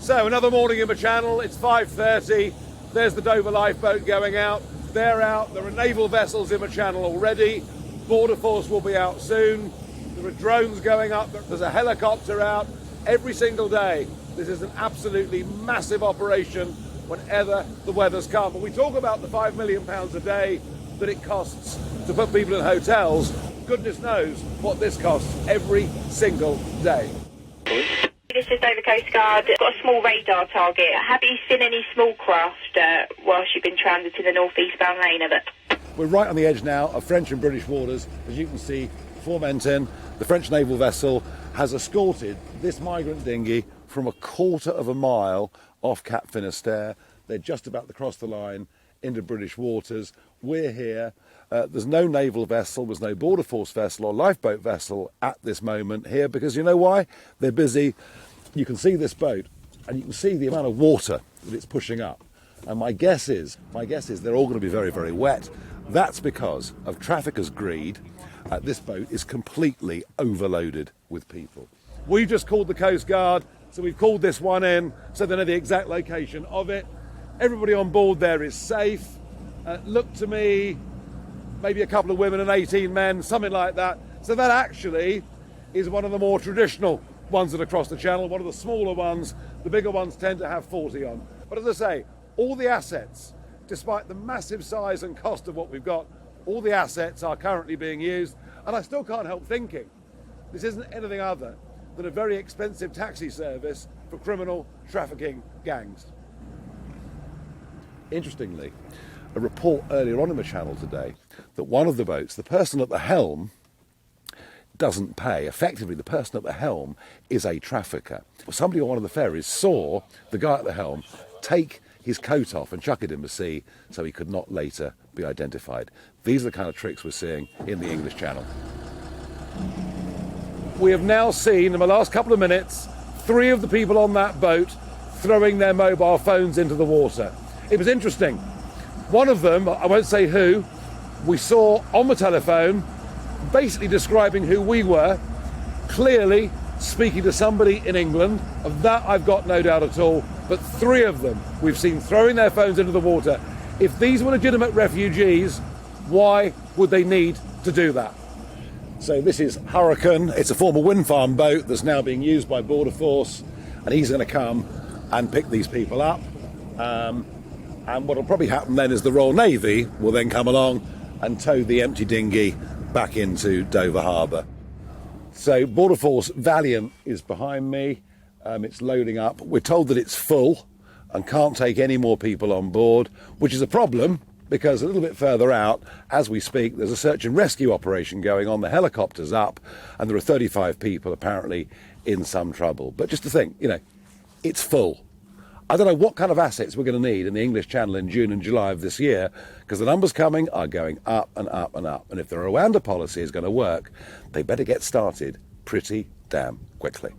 So another morning in the channel, it's 5:30, there's the Dover lifeboat going out, they're out, there are naval vessels in the channel already, Border Force will be out soon, there are drones going up, there's a helicopter out, every single day. This is an absolutely massive operation whenever the weather's calm. But we talk about the £5 million a day that it costs to put people in hotels. Goodness knows what this costs every single day. This is Dover Coast Guard. Got a small radar target. Have you seen any small craft whilst you've been transiting the north-eastbound lane of it? We're right on the edge now of French and British waters. As you can see, Formentin, the French naval vessel, has escorted this migrant dinghy from a quarter of a mile off Cap Finisterre. They're just about to cross the line into British waters. We're here. There's no naval vessel, there's no Border Force vessel or lifeboat vessel at this moment here, because you know why? They're busy. You can see this boat and you can see the amount of water that it's pushing up. And my guess is they're all going to be very, very wet. That's because of traffickers' greed. This boat is completely overloaded with people. We've just called the Coast Guard, so we've called this one in so they know the exact location of it. Everybody on board there is safe. Look to me, maybe a couple of women and 18 men, something like that. So that actually is one of the more traditional ones that are across the channel, one of the smaller ones. The bigger ones tend to have 40 on. But as I say, all the assets, despite the massive size and cost of what we've got, all the assets are currently being used. And I still can't help thinking, this isn't anything other than a very expensive taxi service for criminal trafficking gangs. Interestingly, a report earlier on in the channel today that one of the boats, the person at the helm, doesn't pay. Effectively, the person at the helm is a trafficker. Somebody on one of the ferries saw the guy at the helm take his coat off and chuck it in the sea so he could not later be identified. These are the kind of tricks we're seeing in the English Channel. We have now seen, in the last couple of minutes, 3 of the people on that boat throwing their mobile phones into the water. It was interesting. One of them, I won't say who, we saw on the telephone basically describing who we were, clearly speaking to somebody in England. Of that I've got no doubt at all. But 3 of them we've seen throwing their phones into the water. If these were legitimate refugees, why would they need to do that? So this is Hurricane. It's a former wind farm boat that's now being used by Border Force, and he's going to come and pick these people up. And what will probably happen then is the Royal Navy will then come along and tow the empty dinghy back into Dover Harbour. So Border Force Valiant is behind me. It's loading up. We're told that it's full and can't take any more people on board, which is a problem because a little bit further out, as we speak, there's a search and rescue operation going on. The helicopter's up and there are 35 people apparently in some trouble. But just to think, you know, it's full. I don't know what kind of assets we're going to need in the English Channel in June and July of this year, because the numbers coming are going up and up and up. And if the Rwanda policy is going to work, they better get started pretty damn quickly.